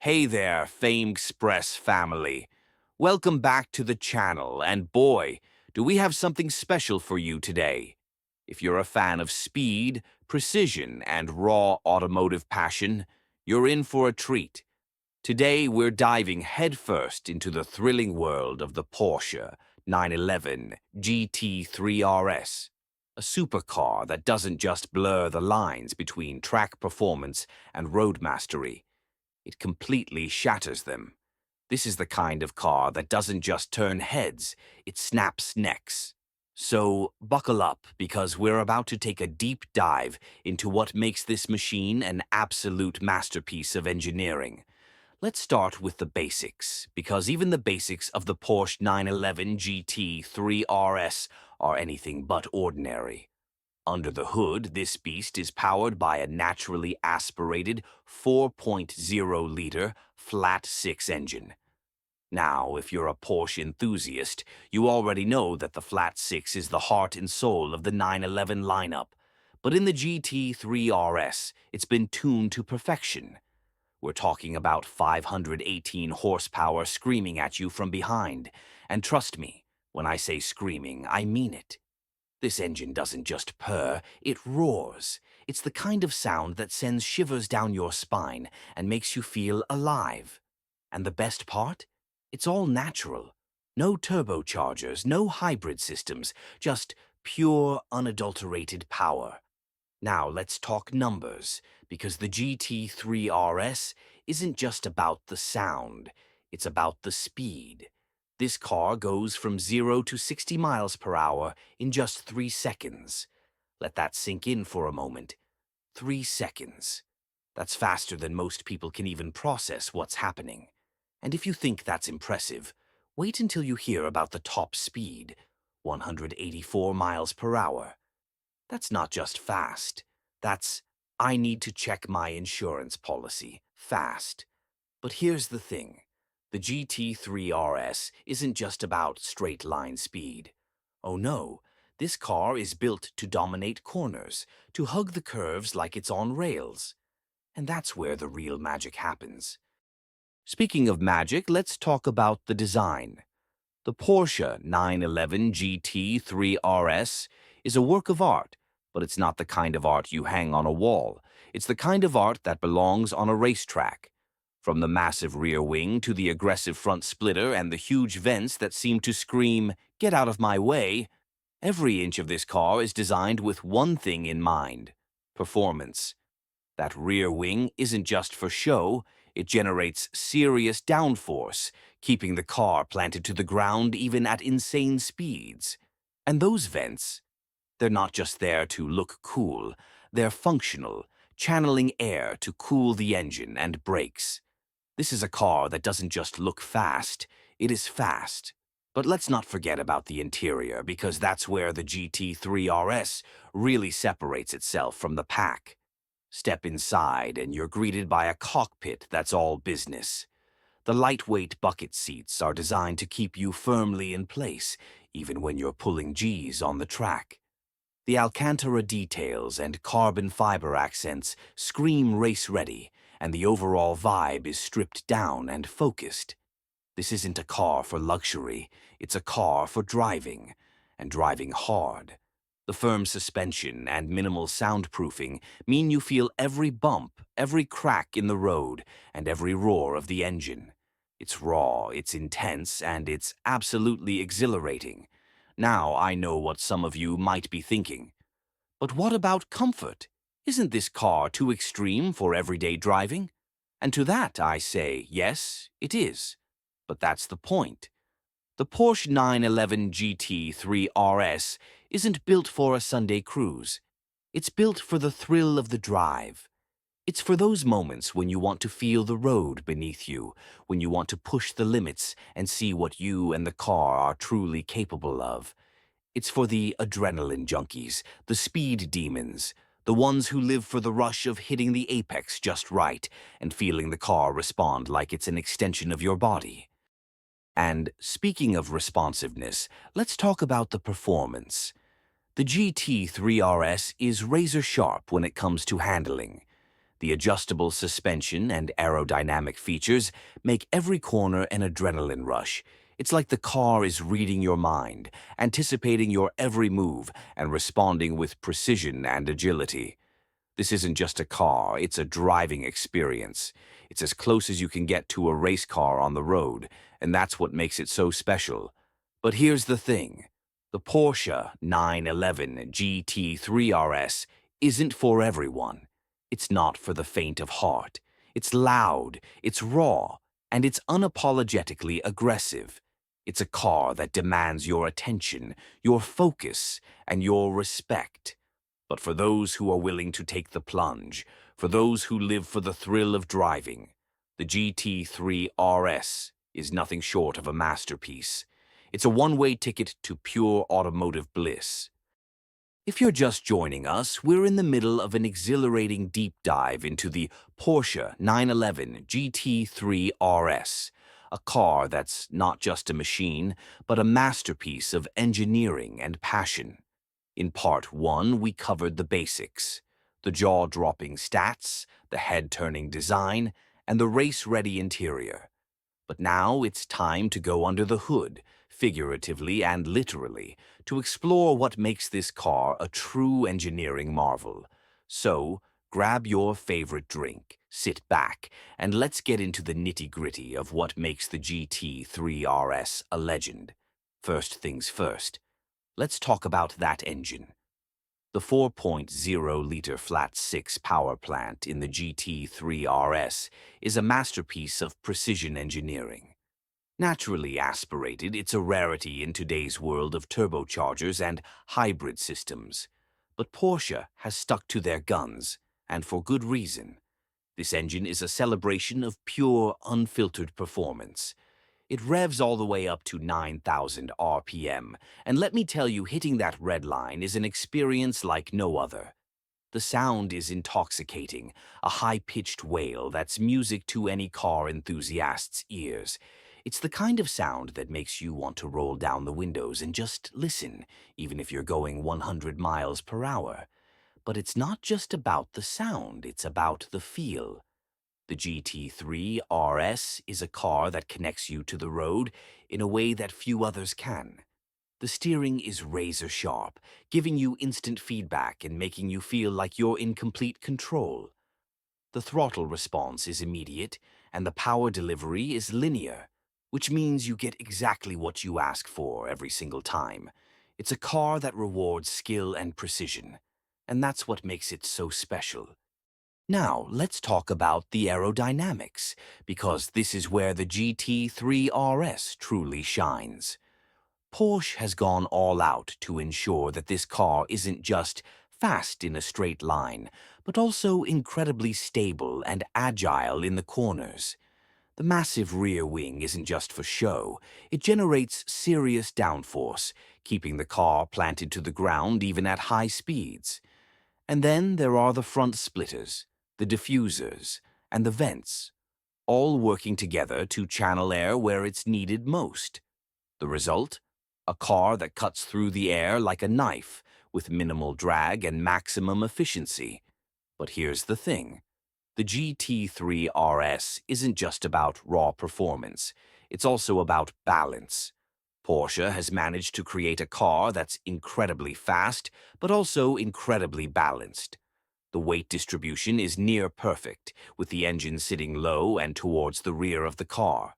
Hey there, FameXpress family. Welcome back to the channel, and boy, do we have something special for you today. If you're a fan of speed, precision, and raw automotive passion, you're in for a treat. Today, we're diving headfirst into the thrilling world of the Porsche 911 GT3 RS, a supercar that doesn't just blur the lines between track performance and road mastery. It completely shatters them. This is the kind of car that doesn't just turn heads, it snaps necks. So buckle up, because we're about to take a deep dive into what makes this machine an absolute masterpiece of engineering. Let's start with the basics, because even the basics of the Porsche 911 GT3 RS are anything but ordinary. Under the hood, this beast is powered by a naturally aspirated 4.0-liter flat-six engine. Now, if you're a Porsche enthusiast, you already know that the flat-six is the heart and soul of the 911 lineup. But in the GT3 RS, it's been tuned to perfection. We're talking about 518 horsepower screaming at you from behind. And trust me, when I say screaming, I mean it. This engine doesn't just purr, it roars. It's the kind of sound that sends shivers down your spine and makes you feel alive. And the best part? It's all natural. No turbochargers, no hybrid systems, just pure, unadulterated power. Now let's talk numbers, because the GT3 RS isn't just about the sound, it's about the speed. This car goes from 0 to 60 miles per hour in just 3 seconds. Let that sink in for a moment. 3 seconds. That's faster than most people can even process what's happening. And if you think that's impressive, wait until you hear about the top speed, 184 miles per hour. That's not just fast. That's, I need to check my insurance policy, fast. But here's the thing. The GT3 RS isn't just about straight-line speed. Oh no, this car is built to dominate corners, to hug the curves like it's on rails. And that's where the real magic happens. Speaking of magic, let's talk about the design. The Porsche 911 GT3 RS is a work of art, but it's not the kind of art you hang on a wall. It's the kind of art that belongs on a racetrack. From the massive rear wing to the aggressive front splitter and the huge vents that seem to scream, "Get out of my way," every inch of this car is designed with one thing in mind: performance. That rear wing isn't just for show, it generates serious downforce, keeping the car planted to the ground even at insane speeds. And those vents, they're not just there to look cool, they're functional, channeling air to cool the engine and brakes. This is a car that doesn't just look fast, it is fast. But let's not forget about the interior, because that's where the GT3 RS really separates itself from the pack. Step inside and you're greeted by a cockpit that's all business. The lightweight bucket seats are designed to keep you firmly in place, even when you're pulling G's on the track. The Alcantara details and carbon fiber accents scream race-ready, and the overall vibe is stripped down and focused. This isn't a car for luxury, it's a car for driving, and driving hard. The firm suspension and minimal soundproofing mean you feel every bump, every crack in the road, and every roar of the engine. It's raw, it's intense, and it's absolutely exhilarating. Now I know what some of you might be thinking. But what about comfort? Isn't this car too extreme for everyday driving? And to that I say, yes, it is. But that's the point. The Porsche 911 GT3 RS isn't built for a Sunday cruise. It's built for the thrill of the drive. It's for those moments when you want to feel the road beneath you, when you want to push the limits and see what you and the car are truly capable of. It's for the adrenaline junkies, the speed demons, the ones who live for the rush of hitting the apex just right and feeling the car respond like it's an extension of your body. And speaking of responsiveness, let's talk about the performance. The GT3 RS is razor sharp when it comes to handling. The adjustable suspension and aerodynamic features make every corner an adrenaline rush. It's like the car is reading your mind, anticipating your every move, and responding with precision and agility. This isn't just a car, it's a driving experience. It's as close as you can get to a race car on the road, and that's what makes it so special. But here's the thing. The Porsche 911 GT3 RS isn't for everyone. It's not for the faint of heart. It's loud, it's raw, and it's unapologetically aggressive. It's a car that demands your attention, your focus, and your respect. But for those who are willing to take the plunge, for those who live for the thrill of driving, the GT3 RS is nothing short of a masterpiece. It's a one-way ticket to pure automotive bliss. If you're just joining us, we're in the middle of an exhilarating deep dive into the Porsche 911 GT3 RS, a car that's not just a machine, but a masterpiece of engineering and passion. In Part 1, we covered the basics, the jaw-dropping stats, the head-turning design, and the race-ready interior. But now it's time to go under the hood, figuratively and literally, to explore what makes this car a true engineering marvel. So, grab your favorite drink, sit back, and let's get into the nitty-gritty of what makes the GT3 RS a legend. First things first. Let's talk about that engine. The 4.0-liter flat-six power plant in the GT3 RS is a masterpiece of precision engineering. Naturally aspirated, it's a rarity in today's world of turbochargers and hybrid systems. But Porsche has stuck to their guns, and for good reason. This engine is a celebration of pure, unfiltered performance. It revs all the way up to 9,000 RPM, and let me tell you, hitting that red line is an experience like no other. The sound is intoxicating, a high-pitched wail that's music to any car enthusiast's ears. It's the kind of sound that makes you want to roll down the windows and just listen, even if you're going 100 miles per hour. But it's not just about the sound, it's about the feel. The GT3 RS is a car that connects you to the road in a way that few others can. The steering is razor sharp, giving you instant feedback and making you feel like you're in complete control. The throttle response is immediate, and the power delivery is linear, which means you get exactly what you ask for every single time. It's a car that rewards skill and precision, and that's what makes it so special. Now, let's talk about the aerodynamics, because this is where the GT3 RS truly shines. Porsche has gone all out to ensure that this car isn't just fast in a straight line, but also incredibly stable and agile in the corners. The massive rear wing isn't just for show, it generates serious downforce, keeping the car planted to the ground even at high speeds. And then there are the front splitters, the diffusers, and the vents, all working together to channel air where it's needed most. The result? A car that cuts through the air like a knife, with minimal drag and maximum efficiency. But here's the thing. The GT3 RS isn't just about raw performance, it's also about balance. Porsche has managed to create a car that's incredibly fast, but also incredibly balanced. The weight distribution is near perfect, with the engine sitting low and towards the rear of the car.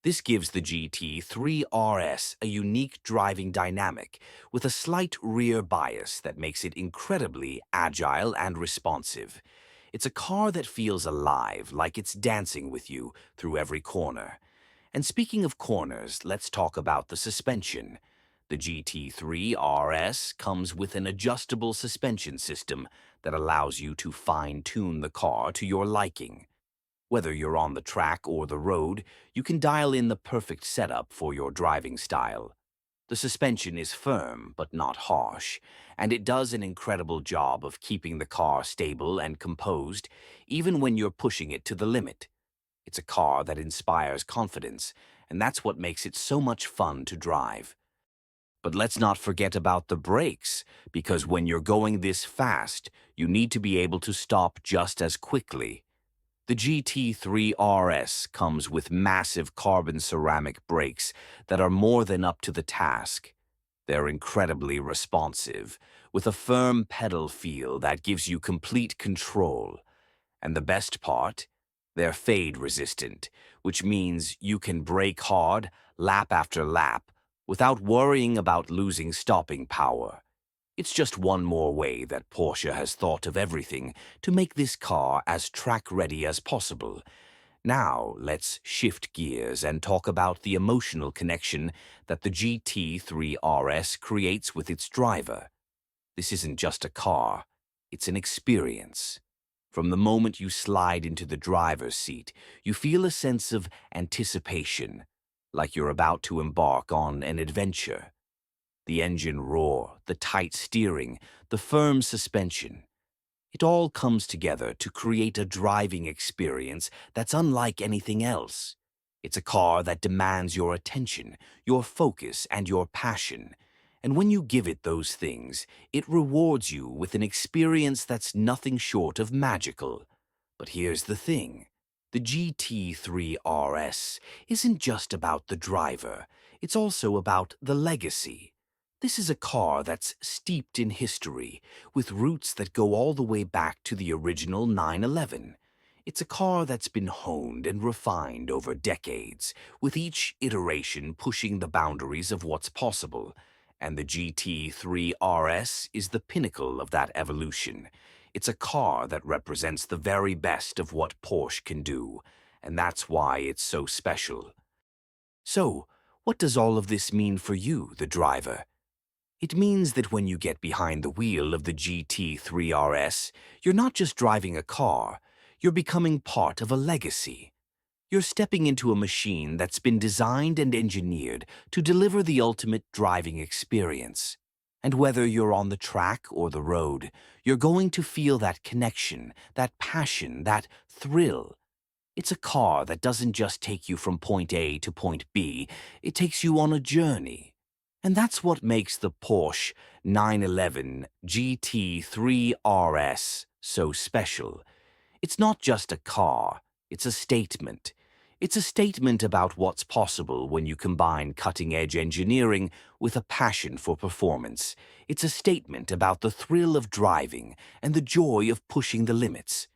This gives the GT3 RS a unique driving dynamic with a slight rear bias that makes it incredibly agile and responsive. It's a car that feels alive, like it's dancing with you through every corner. And speaking of corners, let's talk about the suspension. The GT3 RS comes with an adjustable suspension system that allows you to fine-tune the car to your liking. Whether you're on the track or the road, you can dial in the perfect setup for your driving style. The suspension is firm but not harsh, and it does an incredible job of keeping the car stable and composed, even when you're pushing it to the limit. It's a car that inspires confidence, and that's what makes it so much fun to drive. But let's not forget about the brakes, because when you're going this fast, you need to be able to stop just as quickly. The GT3 RS comes with massive carbon ceramic brakes that are more than up to the task. They're incredibly responsive, with a firm pedal feel that gives you complete control. And the best part? They're fade-resistant, which means you can brake hard, lap after lap, without worrying about losing stopping power. It's just one more way that Porsche has thought of everything to make this car as track-ready as possible. Now, let's shift gears and talk about the emotional connection that the GT3 RS creates with its driver. This isn't just a car, it's an experience. From the moment you slide into the driver's seat, you feel a sense of anticipation, like you're about to embark on an adventure. The engine roar, the tight steering, the firm suspension. It all comes together to create a driving experience that's unlike anything else. It's a car that demands your attention, your focus, and your passion. And when you give it those things, it rewards you with an experience that's nothing short of magical. But here's the thing. The GT3 RS isn't just about the driver, it's also about the legacy. This is a car that's steeped in history, with roots that go all the way back to the original 911. It's a car that's been honed and refined over decades, with each iteration pushing the boundaries of what's possible. And the GT3 RS is the pinnacle of that evolution. It's a car that represents the very best of what Porsche can do, and that's why it's so special. So, what does all of this mean for you, the driver? It means that when you get behind the wheel of the GT3 RS, you're not just driving a car, you're becoming part of a legacy. You're stepping into a machine that's been designed and engineered to deliver the ultimate driving experience. And whether you're on the track or the road, you're going to feel that connection, that passion, that thrill. It's a car that doesn't just take you from point A to point B, it takes you on a journey. And that's what makes the Porsche 911 GT3 RS so special. It's not just a car, it's a statement. It's a statement about what's possible when you combine cutting-edge engineering with a passion for performance. It's a statement about the thrill of driving and the joy of pushing the limits.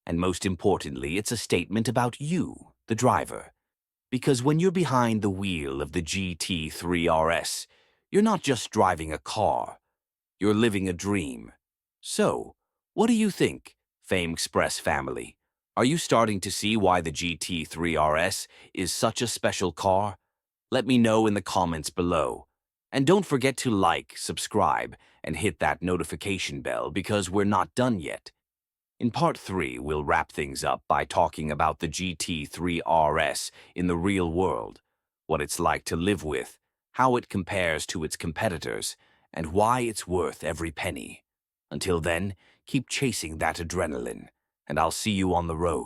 And most importantly, it's a statement about you, the driver. Because when you're behind the wheel of the GT3 RS, you're not just driving a car, you're living a dream. So, what do you think, FameXpress family? Are you starting to see why the GT3 RS is such a special car? Let me know in the comments below. And don't forget to like, subscribe, and hit that notification bell because we're not done yet. In Part 3, we'll wrap things up by talking about the GT3 RS in the real world, what it's like to live with, how it compares to its competitors, and why it's worth every penny. Until then, keep chasing that adrenaline, and I'll see you on the road.